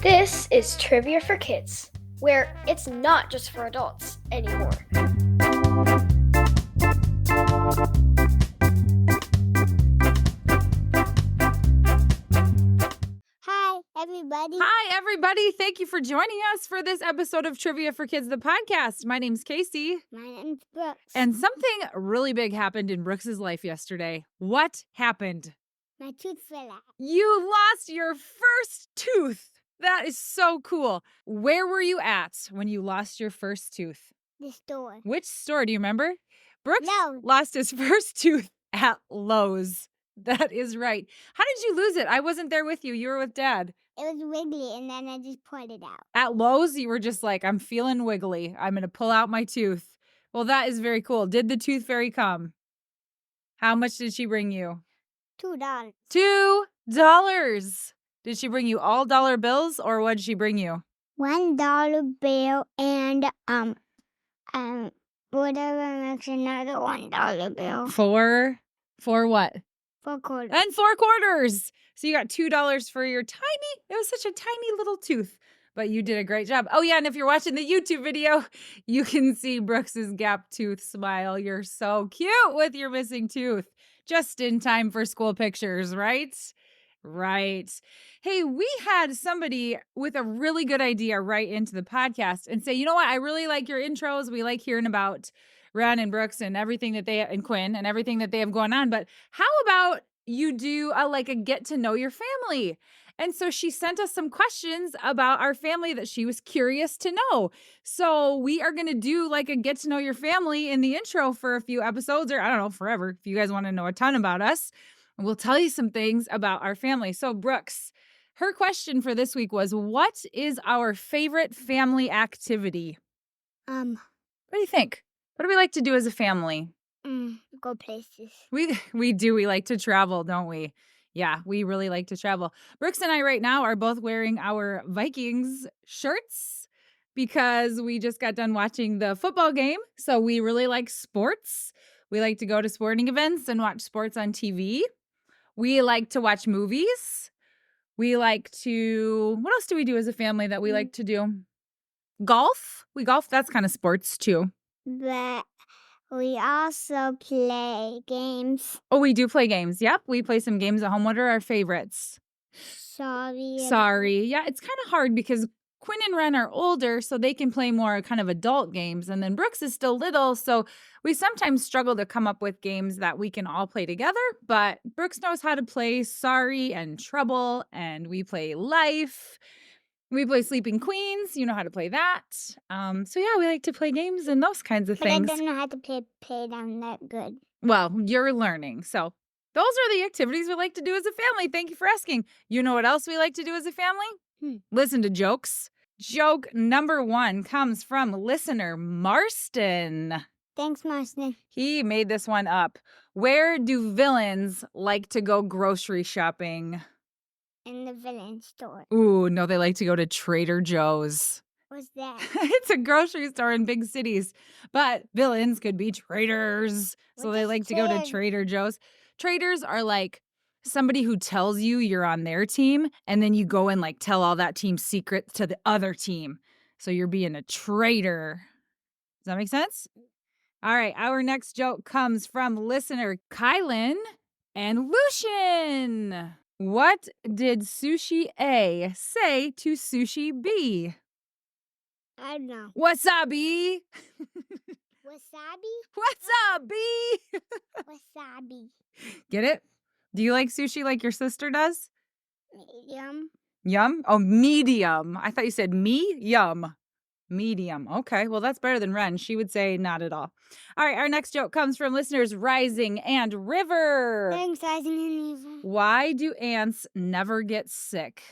This is Trivia for Kids, where it's not just for adults anymore. Hi, everybody. Thank you for joining us for this episode of Trivia for Kids, the podcast. My name's Casey. My name's Brooks. And something really big happened in Brooks's life yesterday. What happened? My tooth fell out. You lost your first tooth. That is so cool. Where were you at when you lost your first tooth? The store. Which store? Do you remember? Brooks Lowe's. lost his first tooth at Lowe's. That is right. How did you lose it? I wasn't there with you. You were with Dad. It was wiggly, and then I just pulled it out. At Lowe's, you were just like, I'm feeling wiggly. I'm going to pull out my tooth. Well, that is very cool. Did the tooth fairy come? How much did she bring you? $2. $2. Did she bring you all dollar bills, or what did she bring you? $1 bill and whatever makes another $1 bill. For what? 4 quarters. And 4 quarters. So you got $2 for your it was such a tiny little tooth, but you did a great job. Oh yeah, and if you're watching the YouTube video, you can see Brooks's gap tooth smile. You're so cute with your missing tooth. Just in time for school pictures, right? Right. Hey, we had somebody with a really good idea right into the podcast and say, you know what? I really like your intros. We like hearing about Ren and Brooks and everything that and Quinn and everything that they have going on. But how about you do a get to know your family? And so she sent us some questions about our family that she was curious to know. So we are going to do a get to know your family in the intro for a few episodes, or I don't know, forever. If you guys want to know a ton about us, we'll tell you some things about our family. So Brooks, her question for this week was, what is our favorite family activity? What do you think? What do we like to do as a family? Go places. We do. We like to travel, don't we? Yeah, we really like to travel. Brooks and I right now are both wearing our Vikings shirts because we just got done watching the football game. So we really like sports. We like to go to sporting events and watch sports on TV. We like to watch movies. We like to, what else do we do as a family that we like to do? Golf. We golf. That's kind of sports too. But we also play games. Oh, we do play games. Yep. We play some games at home. What are our favorites? Sorry. Yeah, it's kind of hard because Quinn and Ren are older, so they can play more kind of adult games. And then Brooks is still little, so we sometimes struggle to come up with games that we can all play together. But Brooks knows how to play Sorry and Trouble, and we play Life. We play Sleeping Queens. You know how to play that. So yeah, we like to play games and those kinds of things. But I don't know how to play them that good. Well, you're learning. So those are the activities we like to do as a family. Thank you for asking. You know what else we like to do as a family? Listen to jokes. Joke number 1 comes from listener Marston. Thanks, Marston. He made this one up. Where do villains like to go grocery shopping? In the villain store. Ooh, no, they like to go to Trader Joe's. What's that? It's a grocery store in big cities, but villains could be traitors. So they like to go to Trader Joe's. Traitors are like somebody who tells you you're on their team, and then you go and tell all that team's secrets to the other team. So you're being a traitor. Does that make sense? All right, our next joke comes from listener Kylan and Lucian. What did Sushi A say to Sushi B? I don't know. Wasabi. Wasabi? Wasabi. Wasabi. Get it? Do you like sushi like your sister does? Medium. Yum? Oh, medium. I thought you said yum. Medium. Okay, well, that's better than Ren. She would say not at all. All right, our next joke comes from listeners Rising and River. Thanks, Rising and River. Why do ants never get sick?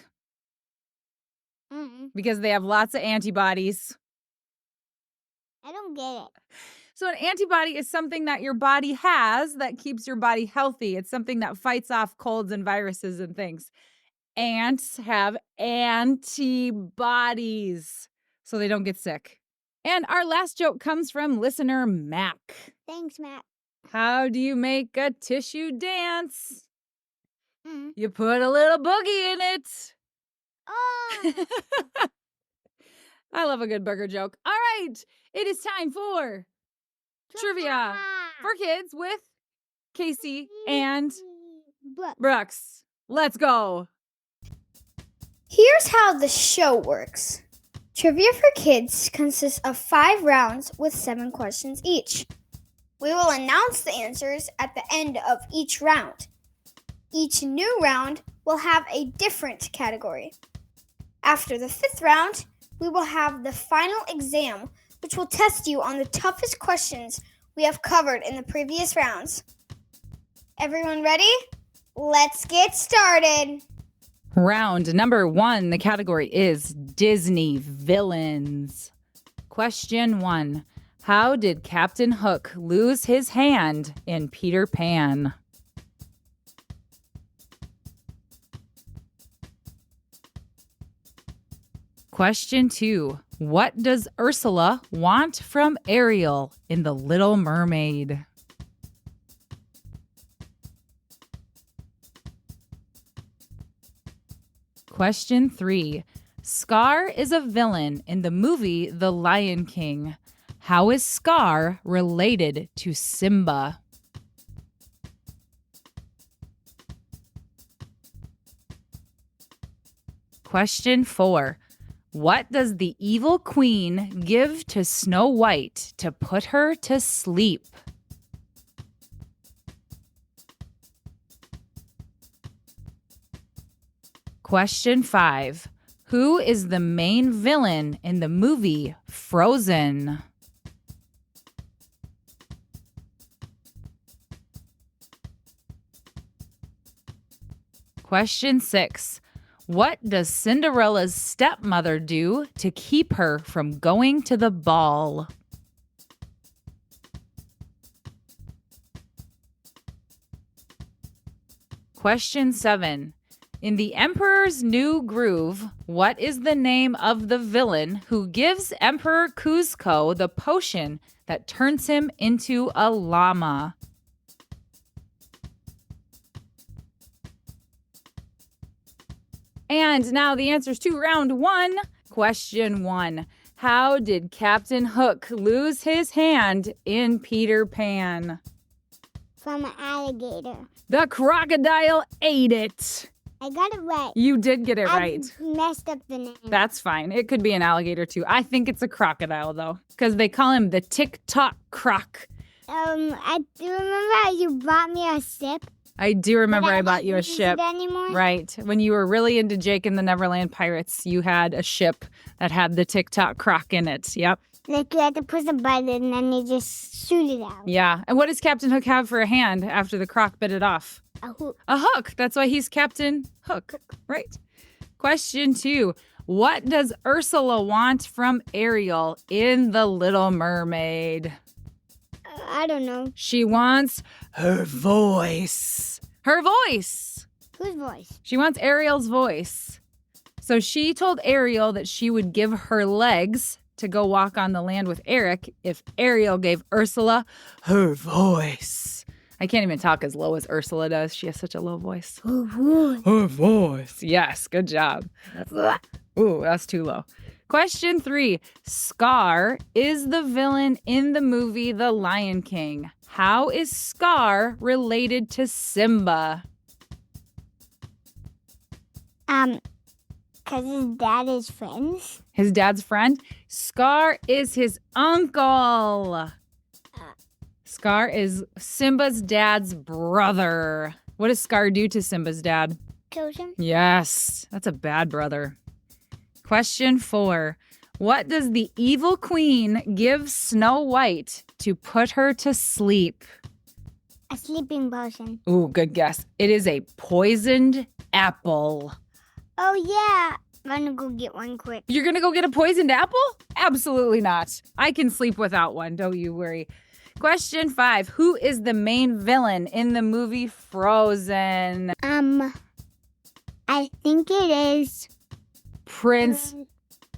Mm-mm. Because they have lots of antibodies. I don't get it. So an antibody is something that your body has that keeps your body healthy. It's something that fights off colds and viruses and things. Ants have antibodies, so they don't get sick. And our last joke comes from listener Mac. Thanks, Matt. How do you make a tissue dance? Mm. You put a little boogie in it. Oh, I love a good burger joke. All right, it is time for trivia for kids with Casey and Brooke. Brooks. Let's go. Here's how the show works. Trivia for Kids consists of 5 rounds with 7 questions each. We will announce the answers at the end of each round. Each new round will have a different category. After the 5th round, we will have the final exam, which will test you on the toughest questions we have covered in the previous rounds. Everyone ready? Let's get started. Round number 1, the category is Disney villains. Question 1. How did Captain Hook lose his hand in Peter Pan? Question 2. What does Ursula want from Ariel in The Little Mermaid? Question 3. Scar is a villain in the movie The Lion King. How is Scar related to Simba? Question 4. What does the evil queen give to Snow White to put her to sleep? Question 5. Who is the main villain in the movie Frozen? Question 6. What does Cinderella's stepmother do to keep her from going to the ball? Question 7. In The Emperor's New Groove, what is the name of the villain who gives Emperor Kuzco the potion that turns him into a llama? And now the answers to round 1. Question 1. How did Captain Hook lose his hand in Peter Pan? From an alligator. The crocodile ate it. I got it right. You did get it right. I messed up the name. That's fine. It could be an alligator too. I think it's a crocodile though, because they call him the Tick-Tock Croc. I do remember you bought me a sip. I do remember but I bought you a don't use ship. it anymore. Right. When you were really into Jake and the Neverland Pirates, you had a ship that had the Tick-Tock Croc in it. Yep. Like you had to push a button and then you just shoot it out. Yeah. And what does Captain Hook have for a hand after the croc bit it off? A hook. A hook. That's why he's Captain Hook. Right. Question 2. What does Ursula want from Ariel in The Little Mermaid? I don't know. She wants her voice. Her voice. Whose voice? She wants Ariel's voice. So she told Ariel that she would give her legs to go walk on the land with Eric if Ariel gave Ursula her voice. I can't even talk as low as Ursula does. She has such a low voice. Her voice. Yes, good job. Ooh, that's too low. Question 3. Scar is the villain in the movie The Lion King. How is Scar related to Simba? Because his dad is friends. His dad's friend? Scar is his uncle. Scar is Simba's dad's brother. What does Scar do to Simba's dad? Kills him. Yes, that's a bad brother. Question 4. What does the evil queen give Snow White to put her to sleep? A sleeping potion. Ooh, good guess. It is a poisoned apple. Oh, yeah. I'm going to go get one quick. You're going to go get a poisoned apple? Absolutely not. I can sleep without one. Don't you worry. Question 5. Who is the main villain in the movie Frozen? I think it is Prince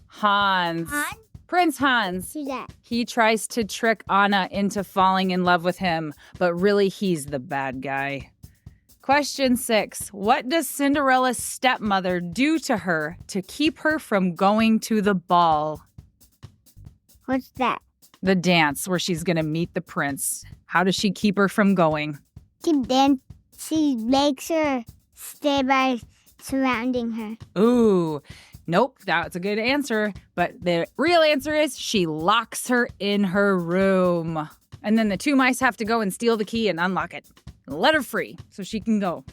Hans. Han. Prince Hans. Who's that? He tries to trick Anna into falling in love with him, but really he's the bad guy. Question 6. What does Cinderella's stepmother do to her to keep her from going to the ball? What's that? The dance where she's going to meet the prince. How does she keep her from going? She makes her stay by surrounding her. Ooh, nope, that's a good answer. But the real answer is she locks her in her room. And then the two mice have to go and steal the key and unlock it. Let her free so she can go.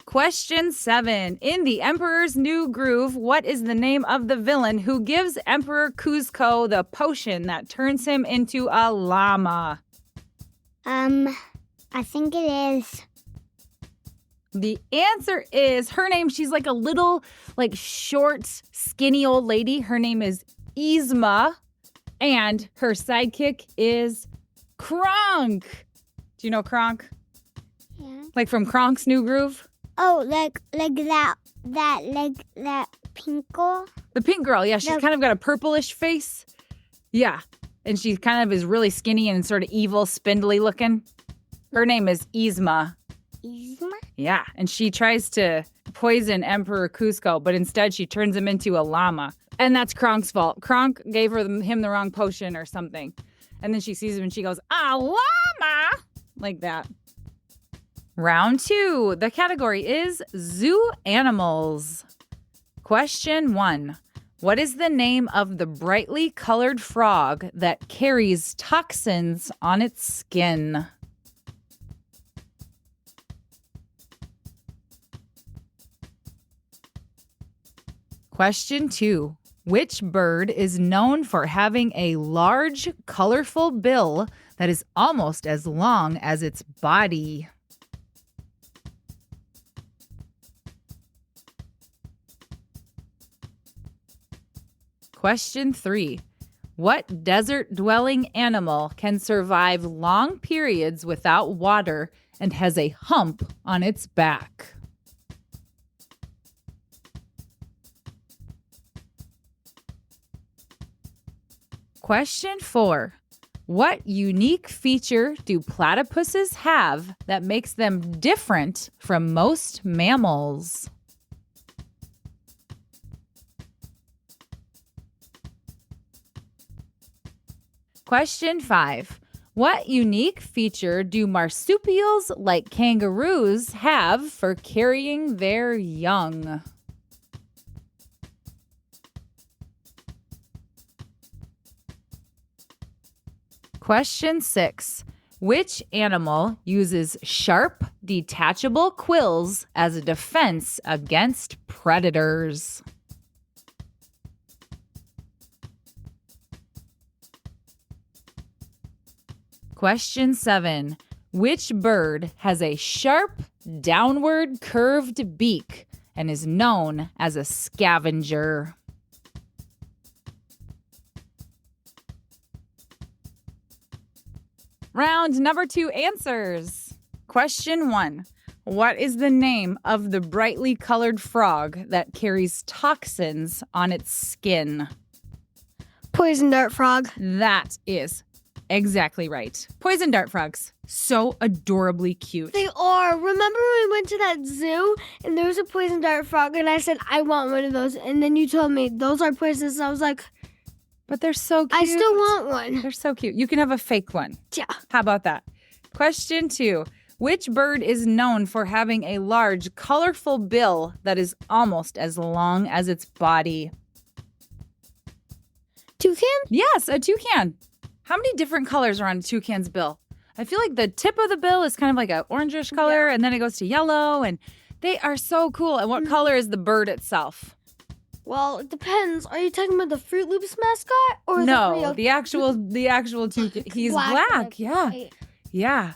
Question 7. In The Emperor's New Groove, what is the name of the villain who gives Emperor Kuzco the potion that turns him into a llama? I think it is. The answer is her name. She's like a little, short, skinny old lady. Her name is Yzma, and her sidekick is Kronk. Do you know Kronk? Yeah. Like from Kronk's New Groove? Oh, like that pink girl? The pink girl, yeah. She's kind of got a purplish face. Yeah. And she kind of is really skinny and sort of evil, spindly looking. Her name is Yzma. Yzma? Yeah. And she tries to poison Emperor Kuzco, but instead she turns him into a llama. And that's Kronk's fault. Kronk gave him the wrong potion or something. And then she sees him and she goes, "A llama!" Like that. Round 2. The category is zoo animals. Question 1. What is the name of the brightly colored frog that carries toxins on its skin? Question 2. Which bird is known for having a large, colorful bill that is almost as long as its body? Question 3. What desert-dwelling animal can survive long periods without water and has a hump on its back? Question 4. What unique feature do platypuses have that makes them different from most mammals? Question 5. What unique feature do marsupials like kangaroos have for carrying their young? Question 6. Which animal uses sharp, detachable quills as a defense against predators? Question 7. Which bird has a sharp, downward curved beak and is known as a scavenger? Round number 2 answers. Question 1. What is the name of the brightly colored frog that carries toxins on its skin? Poison dart frog. That is exactly right. Poison dart frogs. So adorably cute. They are. Remember when we went to that zoo and there was a poison dart frog and I said, I want one of those. And then you told me those are poisonous. And I was like, But they're so cute. I still want one. They're so cute. You can have a fake one. Yeah. How about that? Question 2. Which bird is known for having a large, colorful bill that is almost as long as its body? Toucan? Yes, a toucan. How many different colors are on a toucan's bill? I feel like the tip of the bill is kind of like an orangish color, and then it goes to yellow, and they are so cool. And what color is the bird itself? Well, it depends. Are you talking about the Fruit Loops mascot or No, the actual toucan. He's black. Yeah. White. Yeah.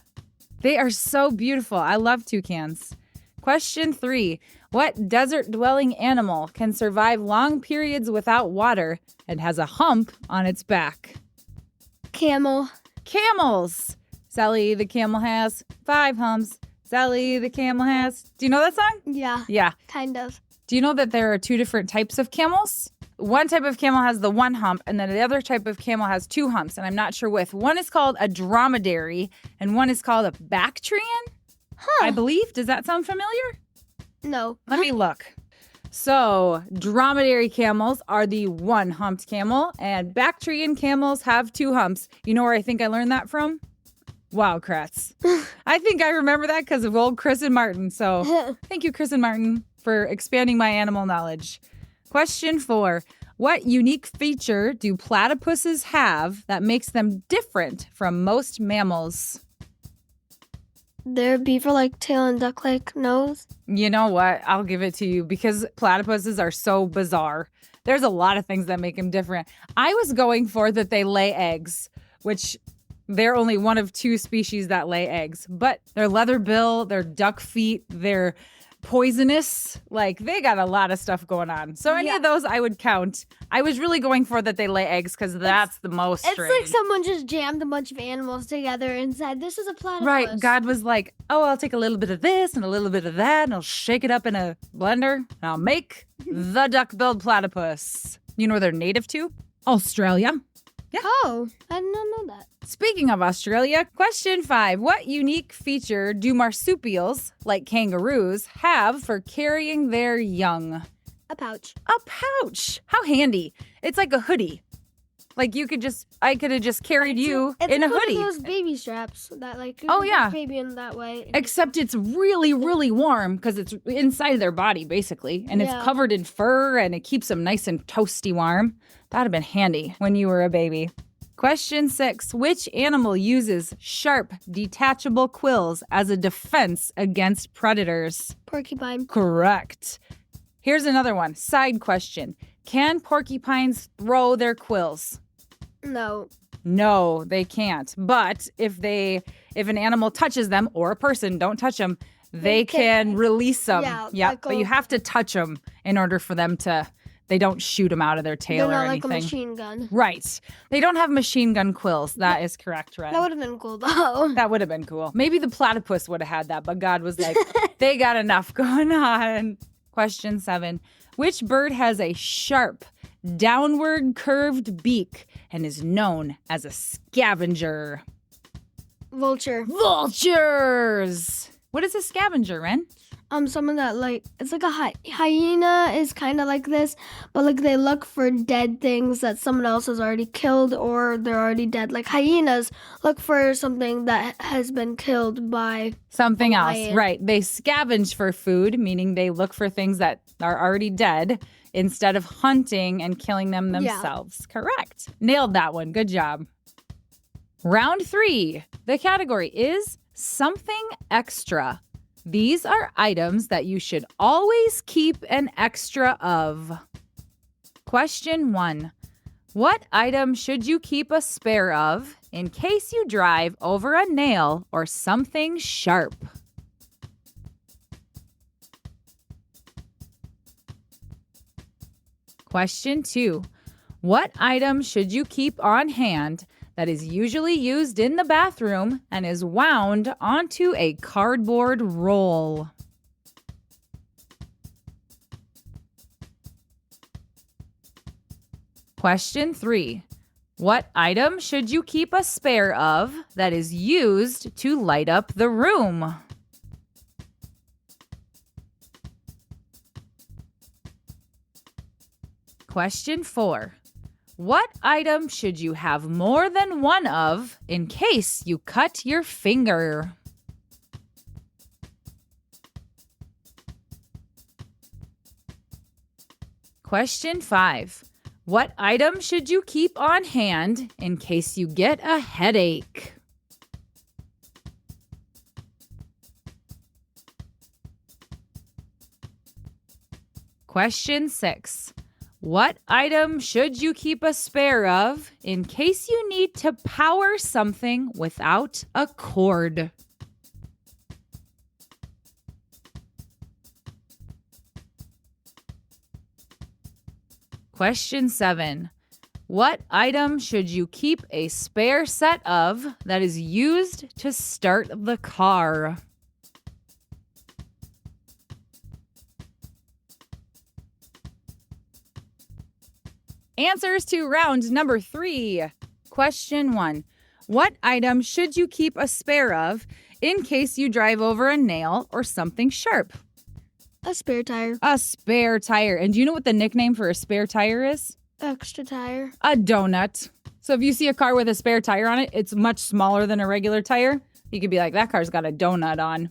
They are so beautiful. I love toucans. Question 3. What desert-dwelling animal can survive long periods without water and has a hump on its back? Camel. Camels. Sally the camel has 5 humps. Sally the camel has. Do you know that song? Yeah, Yeah. kind of. Do you know that there are 2 different types of camels? one type of camel has the one hump, and then the other type of camel has two humps, and I'm not sure which. One is called a dromedary, and one is called a Bactrian, I believe. Does that sound familiar? No. Let me look. So, dromedary camels are the one-humped camel, and Bactrian camels have two humps. You know where I think I learned that from? Wildcrats. I think I remember that because of old Chris and Martin. So, thank you, Chris and Martin, for expanding my animal knowledge. Question 4. What unique feature do platypuses have that makes them different from most mammals? Their beaver-like tail and duck-like nose. You know what? I'll give it to you because platypuses are so bizarre. There's a lot of things that make them different. I was going for that they lay eggs, which they're only one of two species that lay eggs. But their leather bill, their duck feet, their poisonous, like they got a lot of stuff going on. So any of those I would count. I was really going for that they lay eggs because that's the most It's strange. like someone just jammed a bunch of animals together and said, this is a platypus. Right. God was like, oh, I'll take a little bit of this and a little bit of that and I'll shake it up in a blender and I'll make the duck-billed platypus. You know where they're native to? Australia. Oh, I did not know that. Speaking of Australia, question 5. What unique feature do marsupials, like kangaroos, have for carrying their young? A pouch. A pouch. How handy. It's like a hoodie. Like I could have just carried you in a hoodie. It's those baby straps that like, you Oh, can yeah. put baby in that way. Except it's really, really warm because it's inside their body, basically. And it's covered in fur and it keeps them nice and toasty warm. That'd have been handy when you were a baby. Question 6. Which animal uses sharp, detachable quills as a defense against predators? Porcupine. Correct. Here's another one. Side question. Can porcupines throw their quills? No. No, they can't. But if an animal touches them, or a person, don't touch them, they can release them. Yeah. But you have to touch them in order for them to, they don't shoot them out of their tail They're or not anything. like a machine gun. Right. They don't have machine gun quills. That is correct, Ren. That would have been cool though. That would have been cool. Maybe the platypus would have had that, but God was like, they got enough going on. Question 7. Which bird has a sharp, downward curved beak and is known as a scavenger? Vulture. Vultures! What is a scavenger, Ren? Someone that like, it's like a hyena is kind of like this, but like they look for dead things that someone else has already killed or they're already dead. Like hyenas look for something that has been killed by Something else, lion. right. They scavenge for food, meaning they look for things that are already dead instead of hunting and killing them themselves. Correct. Nailed that one. Good job. Round 3. The category is something extra. These are items that you should always keep an extra of. Question 1. What item should you keep a spare of in case you drive over a nail or something sharp? Question 2. What item should you keep on hand that is usually used in the bathroom and is wound onto a cardboard roll? Question 3. What item should you keep a spare of that is used to light up the room? Question 4. What item should you have more than one of in case you cut your finger? Question 5. What item should you keep on hand in case you get a headache? Question 6. What item should you keep a spare of in case you need to power something without a cord? Question 7. What item should you keep a spare set of that is used to start the car? Answers to round number 3. Question 1. What item should you keep a spare of in case you drive over a nail or something sharp? A spare tire. A spare tire. And do you know what the nickname for a spare tire is? Extra tire. A donut. So if you see a car with a spare tire on it, it's much smaller than a regular tire. You could be like, that car's got a donut on.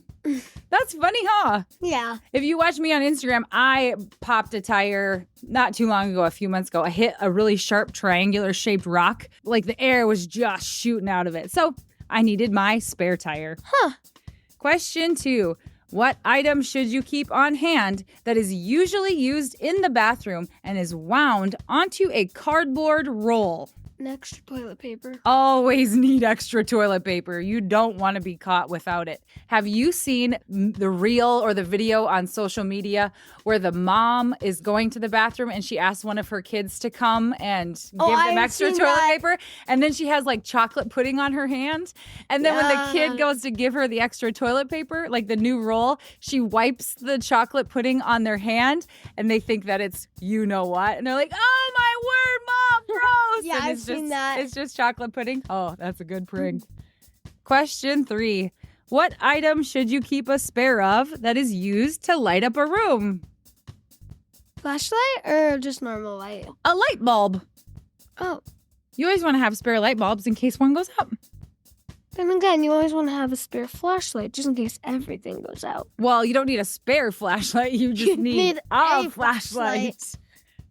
That's funny, huh? Yeah. If you watch me on Instagram, I popped a tire not too long ago, a few months ago. I hit a really sharp triangular shaped rock. Like the air was just shooting out of it. So I needed my spare tire. Huh. Question 2. What item should you keep on hand that is usually used in the bathroom and is wound onto a cardboard roll? An extra toilet paper. Always need extra toilet paper. You don't want to be caught without it. Have you seen the reel or the video on social media where the mom is going to the bathroom and she asks one of her kids to come and give them I've extra seen toilet that. paper? And then she has like chocolate pudding on her hand. And then when the kid goes to give her the extra toilet paper, like the new roll, she wipes the chocolate pudding on their hand and they think that it's you know what. And they're like, oh my word, mom, gross. Yeah, And I've it's seen just, that. It's just chocolate pudding. Oh, that's a good prank. Question 3. What item should you keep a spare of that is used to light up a room? Flashlight or just normal light? A light bulb. Oh. You always want to have spare light bulbs in case one goes out. Then again, you always want to have a spare flashlight just in case everything goes out. Well, you don't need a spare flashlight. You just You need a a flashlight. flashlight.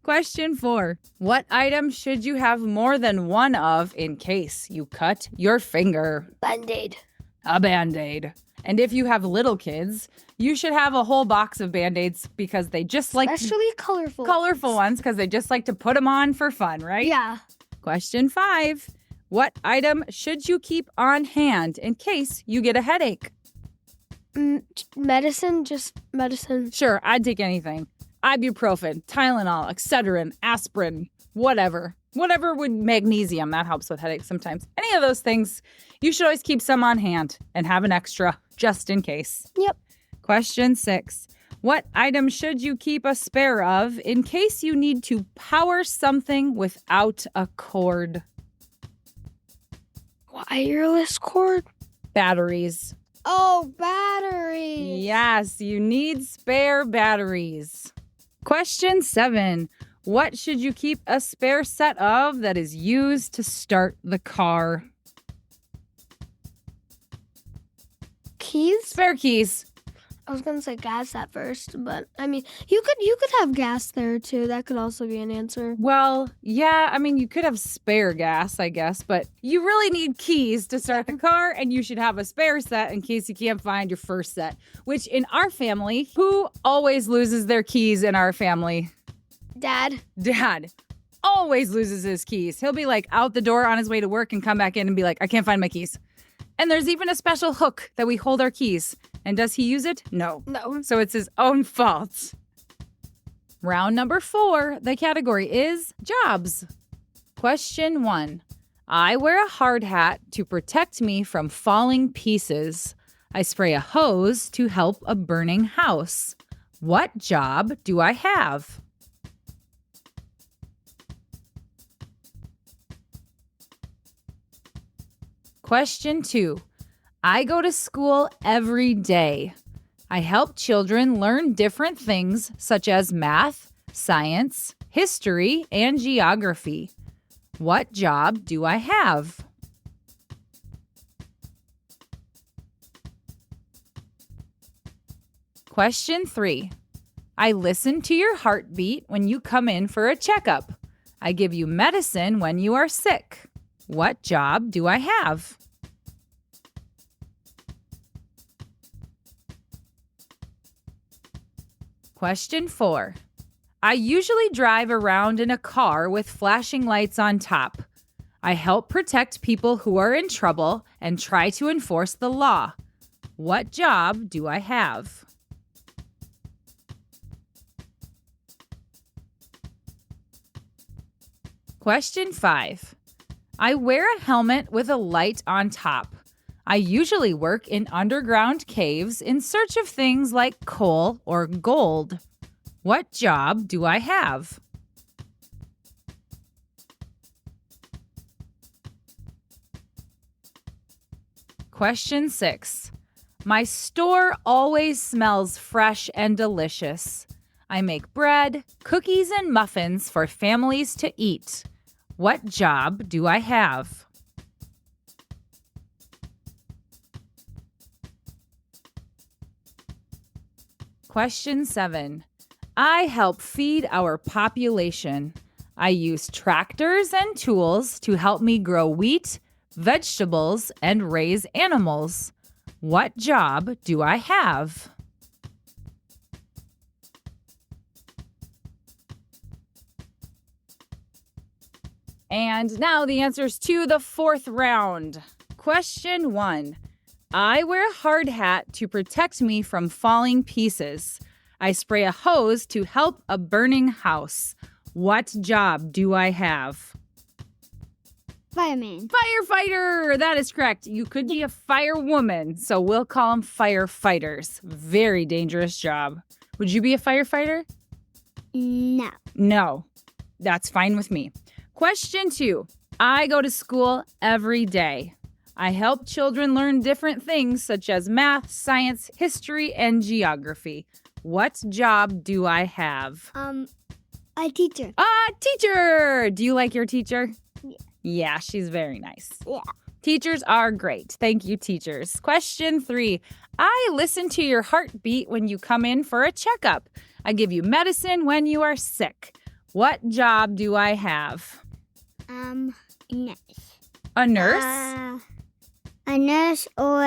Question 4. What item should you have more than one of in case you cut your finger? Band-Aid. A Band-Aid. And if you have little kids, you should have a whole box of Band-Aids because they just like Especially colorful. colorful ones because they just like to put them on for fun, right? Yeah. Question 5. What item should you keep on hand in case you get a headache? Medicine, just medicine. Sure, I'd take anything. Ibuprofen, Tylenol, Excedrin, aspirin, whatever. Whatever with magnesium, that helps with headaches sometimes. Any of those things, you should always keep some on hand and have an extra just in case. Yep. Question 6. What item should you keep a spare of in case you need to power something without a cord? Wireless cord? Batteries. Oh, batteries. Yes, you need spare batteries. Question 7. What should you keep a spare set of that is used to start the car? Keys? Spare keys. I was gonna say gas at first, but I mean, you could have gas there too. That could also be an answer. Well, yeah, I mean, you could have spare gas, I guess, but you really need keys to start the car, and you should have a spare set in case you can't find your first set, which in our family, who always loses their keys in our family? Dad. Dad always loses his keys. He'll be like out the door on his way to work and come back in and be like, I can't find my keys. And there's even a special hook that we hold our keys. And does he use it? No. No. So it's his own fault. Round number 4, the category is jobs. Question 1. I wear a hard hat to protect me from falling pieces. I spray a hose to help a burning house. What job do I have? Question 2. I go to school every day. I help children learn different things such as math, science, history, and geography. What job do I have? Question 3. I listen to your heartbeat when you come in for a checkup. I give you medicine when you are sick. What job do I have? Question 4. I usually drive around in a car with flashing lights on top. I help protect people who are in trouble and try to enforce the law. What job do I have? Question 5. I wear a helmet with a light on top. I usually work in underground caves in search of things like coal or gold. What job do I have? Question 6. My store always smells fresh and delicious. I make bread, cookies, and muffins for families to eat. What job do I have? Question 7. I help feed our population. I use tractors and tools to help me grow wheat, vegetables, and raise animals. What job do I have? And now the answers to the 4th round. Question 1. I wear a hard hat to protect me from falling pieces. I spray a hose to help a burning house. What job do I have? Fireman. Firefighter! That is correct. You could be a firewoman, so we'll call them firefighters. Very dangerous job. Would you be a firefighter? No. No. That's fine with me. Question 2. I go to school every day. I help children learn different things such as math, science, history, and geography. What job do I have? A teacher. Teacher! Do you like your teacher? Yeah. Yeah, she's very nice. Yeah. Teachers are great. Thank you, teachers. Question 3. I listen to your heartbeat when you come in for a checkup. I give you medicine when you are sick. What job do I have? Nurse. A nurse? A nurse or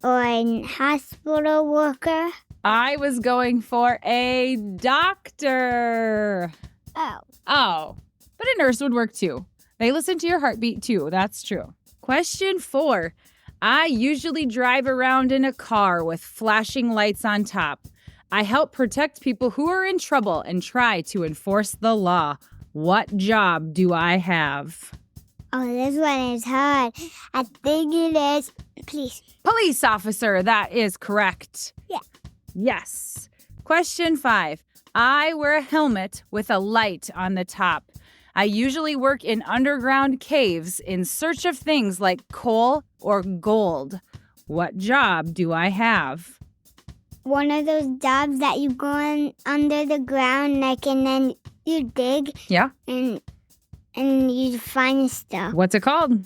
a hospital worker. I was going for a doctor. Oh. But a nurse would work too. They listen to your heartbeat too. That's true. Question 4. I usually drive around in a car with flashing lights on top. I help protect people who are in trouble and try to enforce the law. What job do I have? Oh, this one is hard. I think it is police. Police officer. That is correct. Yeah. Yes. Question 5. I wear a helmet with a light on the top. I usually work in underground caves in search of things like coal or gold. What job do I have? One of those jobs that you go in under the ground, like, and then you dig. Yeah. And you find stuff. What's it called?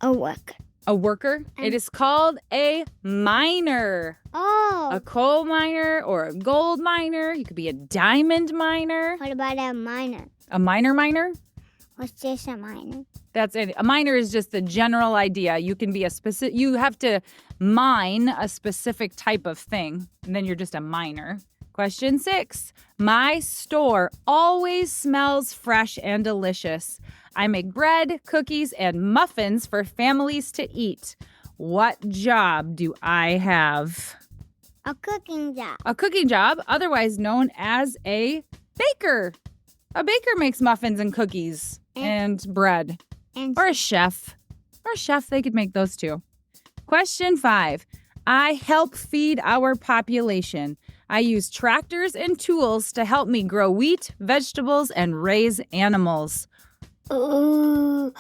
A work. A worker? It is called a miner. Oh. A coal miner or a gold miner. You could be a diamond miner. What about a miner? A miner? What's this, a miner? That's it. A miner is just the general idea. You can be a specific, you have to mine a specific type of thing, and then you're just a miner. Question 6. My store always smells fresh and delicious. I make bread, cookies, and muffins for families to eat. What job do I have? A cooking job. A cooking job, otherwise known as a baker. A baker makes muffins and cookies and bread. Or a chef. They could make those too. Question 5. I help feed our population. I use tractors and tools to help me grow wheat, vegetables, and raise animals. Ooh,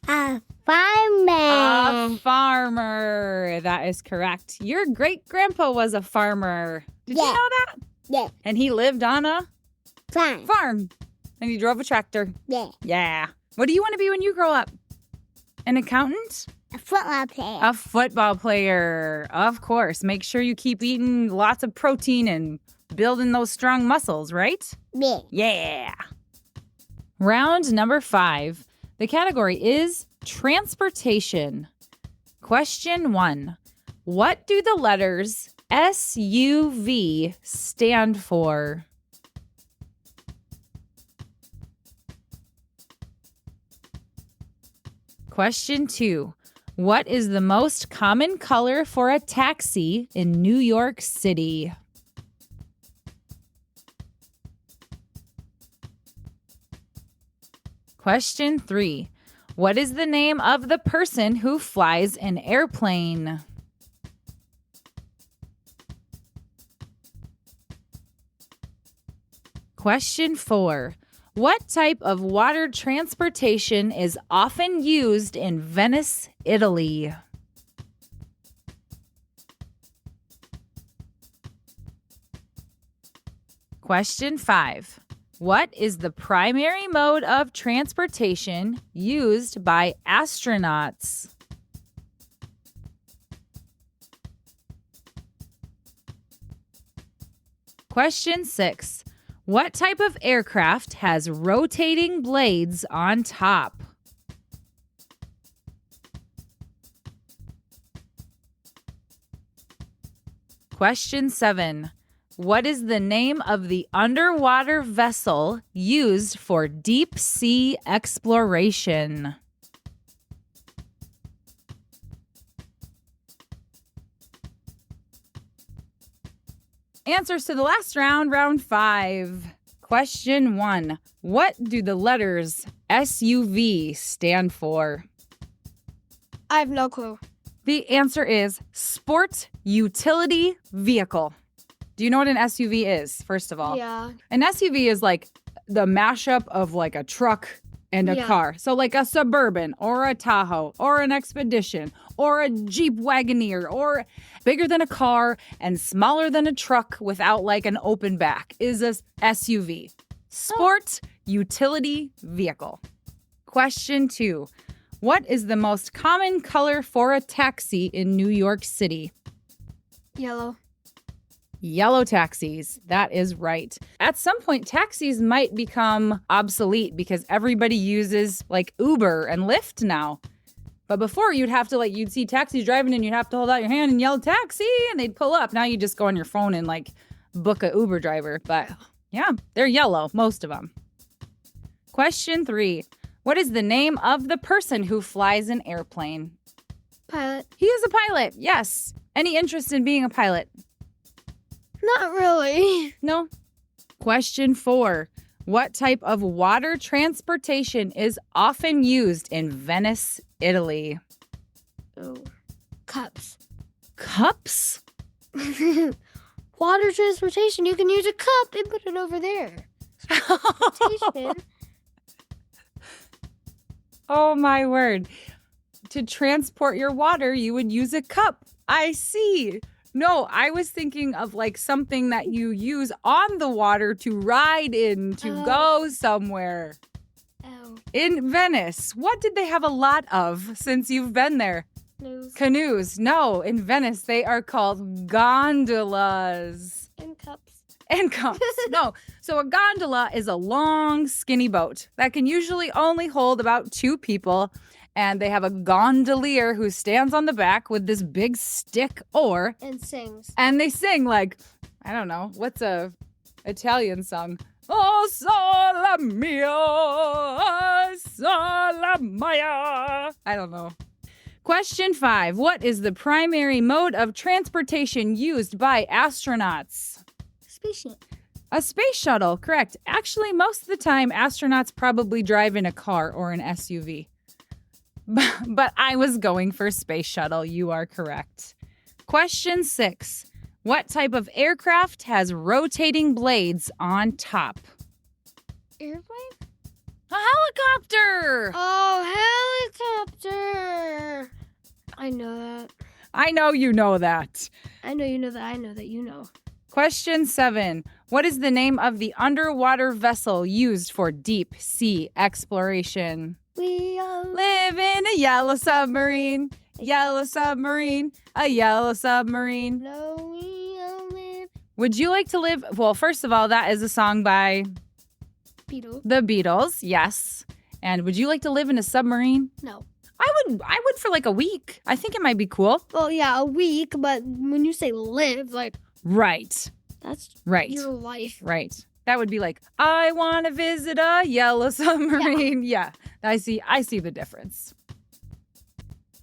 a fireman. A farmer. That is correct. Your great-grandpa was a farmer. Did you know that? Yeah. And he lived on a farm. And he drove a tractor. Yeah. Yeah. What do you want to be when you grow up? An accountant? A football player. A football player. Of course. Make sure you keep eating lots of protein and building those strong muscles, right? Yeah. Yeah. Round number 5. The category is transportation. Question 1. What do the letters SUV stand for? Question 2. What is the most common color for a taxi in New York City? Question 3. What is the name of the person who flies an airplane? Question 4. What type of water transportation is often used in Venice, Italy? Question 5. What is the primary mode of transportation used by astronauts? Question 6. What type of aircraft has rotating blades on top? Question 7. What is the name of the underwater vessel used for deep sea exploration? Answers to the last round, round 5. Question 1. What do the letters SUV stand for? I have no clue. The answer is Sport Utility Vehicle. Do you know what an SUV is, first of all? Yeah. An SUV is like the mashup of like a truck and a car. So like a Suburban or a Tahoe or an Expedition or a Jeep Wagoneer or bigger than a car and smaller than a truck without like an open back is a SUV. Sport Utility Vehicle. Question 2. What is the most common color for a taxi in New York City? Yellow. Yellow taxis. That is right. At some point, taxis might become obsolete because everybody uses like Uber and Lyft now. But before you'd have to you'd see taxis driving and you'd have to hold out your hand and yell taxi and they'd pull up. Now you just go on your phone and book a Uber driver. But yeah, they're yellow, most of them. Question 3. What is the name of the person who flies an airplane? Pilot. He is a pilot, yes. Any interest in being a pilot? Not really. No. Question 4. What type of water transportation is often used in Venice, Italy? Oh. Cups. Cups? Water transportation. You can use a cup and put it over there. Transportation. Oh, my word. To transport your water, you would use a cup. I see. No, I was thinking of something that you use on the water to ride in, to go somewhere. Oh. In Venice, what did they have a lot of since you've been there? Canoes. No, in Venice, they are called gondolas. And cups. And cups. No. So a gondola is a long, skinny boat that can usually only hold about 2 people. And they have a gondolier who stands on the back with this big stick oar. And sings. And they sing I don't know, what's a Italian song? Oh, sola mia, sola mia. I don't know. Question 5. What is the primary mode of transportation used by astronauts? Spaceship. A space shuttle, correct. Actually, most of the time, astronauts probably drive in a car or an SUV. But I was going for space shuttle. You are correct. Question 6. What type of aircraft has rotating blades on top? Airplane? A helicopter! Oh, helicopter. I know that. I know you know that. I know you know that. I know that you know. Question 7. What is the name of the underwater vessel used for deep sea exploration? We all Live in a yellow submarine, yellow submarine, a yellow submarine. know we all live. Would you like to live? Well, first of all, that is a song by Beetle. the Beatles, yes. And would you like to live in a submarine? No. I would for a week. I think it might be cool. Well, yeah, a week, but when you say live, Right. that's Right. your life. Right. That would be I want to visit a yellow submarine. Yeah. I see the difference.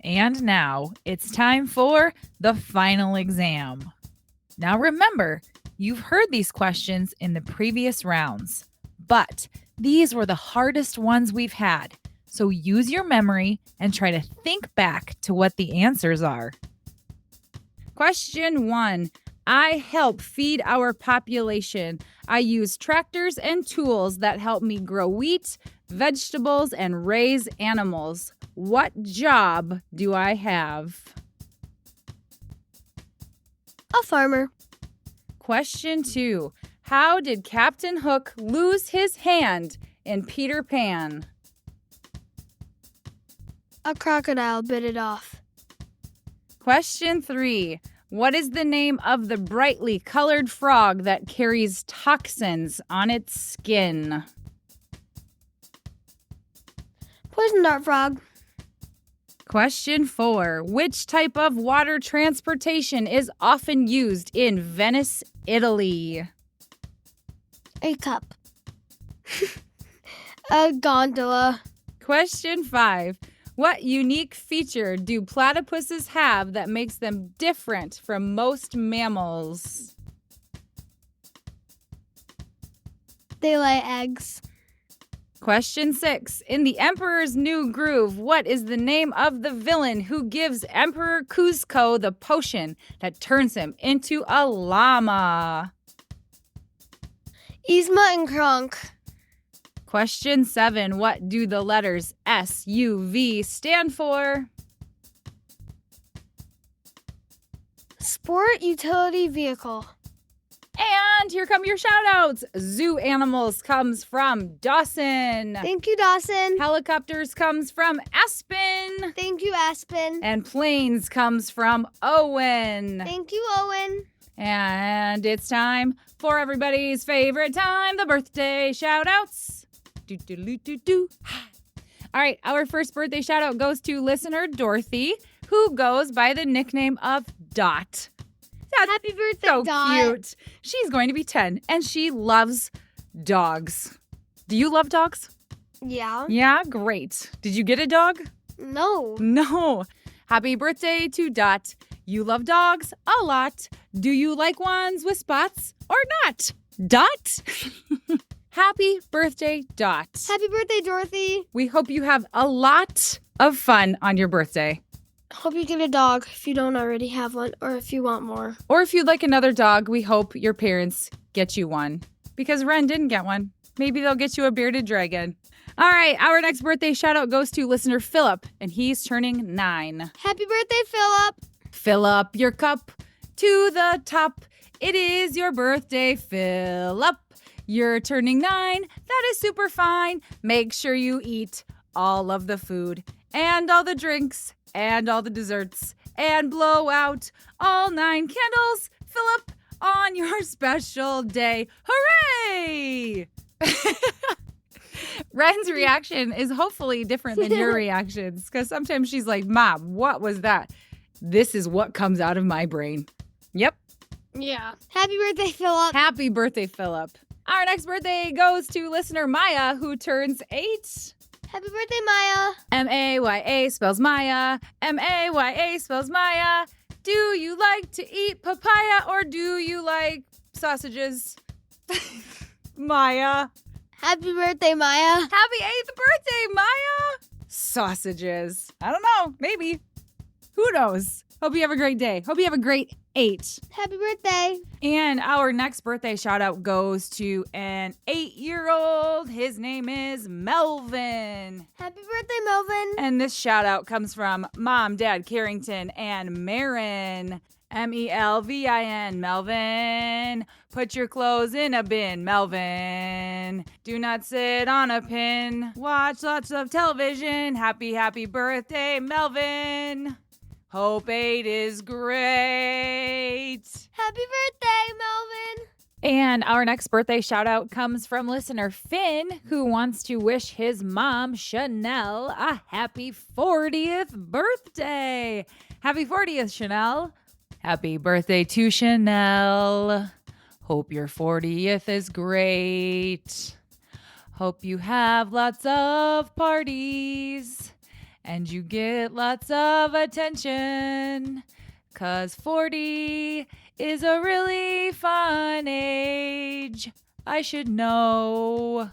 And now it's time for the final exam. Now remember, you've heard these questions in the previous rounds, but these were the hardest ones we've had. So use your memory and try to think back to what the answers are. Question 1. I help feed our population. I use tractors and tools that help me grow wheat, vegetables, and raise animals. What job do I have? A farmer. Question 2. How did Captain Hook lose his hand in Peter Pan? A crocodile bit it off. Question 3. What is the name of the brightly colored frog that carries toxins on its skin? Poison dart frog. Question 4. Which type of water transportation is often used in Venice, Italy? A cup. A gondola. Question 5. What unique feature do platypuses have that makes them different from most mammals? They lay eggs. Question 6. In The Emperor's New Groove, what is the name of the villain who gives Emperor Kuzco the potion that turns him into a llama? Yzma and Kronk. Question 7. What do the letters SUV stand for? Sport utility vehicle. And here come your shout-outs. Zoo animals comes from Dawson. Thank you, Dawson. Helicopters comes from Aspen. Thank you, Aspen. And planes comes from Owen. Thank you, Owen. And it's time for everybody's favorite time, the birthday shout-outs. Do. All right, our first birthday shout-out goes to listener Dorothy, who goes by the nickname of Dot. That's Happy birthday, so Dot. cute. She's going to be 10, and she loves dogs. Do you love dogs? Yeah. Yeah, great. Did you get a dog? No. No. Happy birthday to Dot. You love dogs a lot. Do you like ones with spots or not? Dot? Happy birthday, Dot. Happy birthday, Dorothy. We hope you have a lot of fun on your birthday. Hope you get a dog if you don't already have one, or if you want more. Or if you'd like another dog, we hope your parents get you one. Because Ren didn't get one. Maybe they'll get you a bearded dragon. All right, our next birthday shout out goes to listener Philip, and he's turning 9. Happy birthday, Philip. Fill up your cup to the top. It is your birthday, Philip. You're turning 9. That is super fine. Make sure you eat all of the food and all the drinks and all the desserts and blow out all 9 candles, Philip, on your special day. Hooray! Ren's reaction is hopefully different than your reactions, because sometimes she's like, Mom, what was that? This is what comes out of my brain. Yep. Yeah. Happy birthday, Philip. Happy birthday, Philip. Our next birthday goes to listener Maya, who turns 8. Happy birthday, Maya. M-A-Y-A spells Maya. M-A-Y-A spells Maya. Do you like to eat papaya or do you like sausages? Maya. Happy birthday, Maya. Happy 8th birthday, Maya. Sausages. I don't know. Maybe. Who knows? Hope you have a great day. Hope you have a great 8. Happy birthday. And our next birthday shout out goes to an 8-year-old. His name is Melvin. Happy birthday, Melvin. And this shout out comes from Mom, Dad, Carrington, and Marin. M-E-L-V-I-N, Melvin. Put your clothes in a bin, Melvin. Do not sit on a pin. Watch lots of television. Happy, happy birthday, Melvin. Hope 8 is great. Happy birthday, Melvin. And our next birthday shout out comes from listener Finn, who wants to wish his mom, Chanel, a happy 40th birthday. Happy 40th, Chanel. Happy birthday to Chanel. Hope your 40th is great. Hope you have lots of parties and you get lots of attention, 'cause 40 is a really fun age. I should know.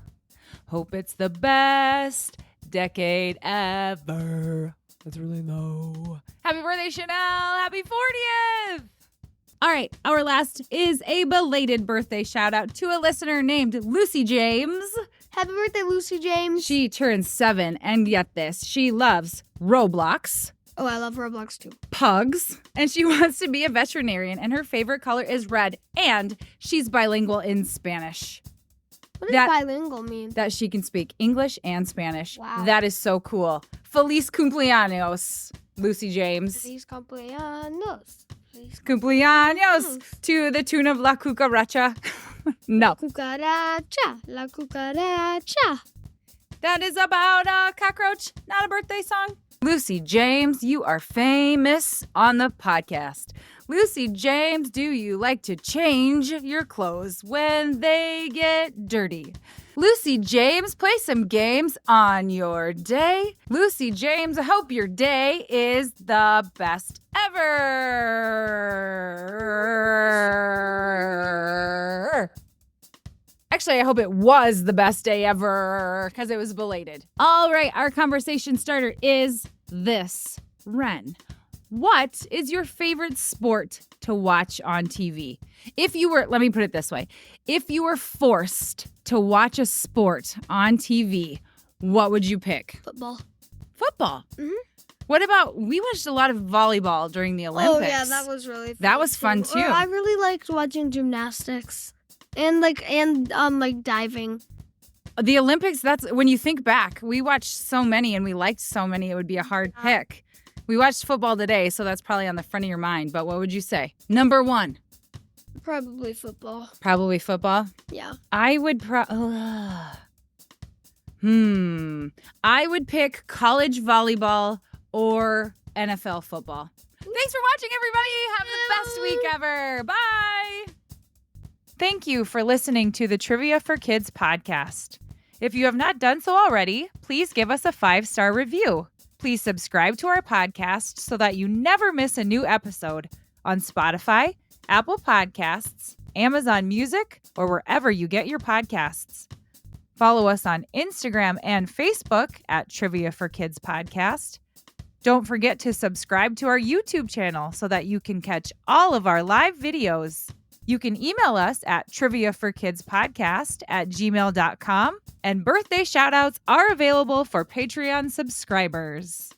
Hope it's the best decade ever. That's really low. Happy birthday, Chanel. Happy 40th. All right, our last is a belated birthday shout out to a listener named Lucy James. Happy birthday, Lucy James. She turns 7, and get this, she loves Roblox, Oh, I love Roblox too. pugs, and she wants to be a veterinarian, and her favorite color is red, and she's bilingual in Spanish. What does bilingual mean? That she can speak English and Spanish. Wow. That is so cool. Feliz cumpleaños, Lucy James. Feliz cumpleaños. Cumpleaños to the tune of La Cucaracha. No. Cucaracha, la cucaracha. That is about a cockroach, not a birthday song. Lucy James, you are famous on the podcast. Lucy James, do you like to change your clothes when they get dirty? Lucy James, play some games on your day. Lucy James, I hope your day is the best ever. Actually, I hope it was the best day ever because it was belated. All right, our conversation starter is this. Ren, what is your favorite sport to watch on TV? If you were, let me put it this way. If you were forced to watch a sport on TV, what would you pick? Football. Football. Mhm. What about, we watched a lot of volleyball during the Olympics. Oh, yeah, that was really fun. That was fun, too. I really liked watching gymnastics and diving. The Olympics, that's when you think back, we watched so many and we liked so many, it would be a hard pick. We watched football today, so that's probably on the front of your mind. But what would you say? Number 1. Probably football. Probably football. Yeah. I would I would pick college volleyball or NFL football. Thanks for watching, everybody. Have the best week ever. Bye. Thank you for listening to the Trivia for Kids podcast. If you have not done so already, please give us a 5-star review. Please subscribe to our podcast so that you never miss a new episode on Spotify, Apple Podcasts, Amazon Music, or wherever you get your podcasts. Follow us on Instagram and Facebook at Trivia for Kids Podcast. Don't forget to subscribe to our YouTube channel so that you can catch all of our live videos. You can email us at triviaforkidspodcast@gmail.com, and birthday shoutouts are available for Patreon subscribers.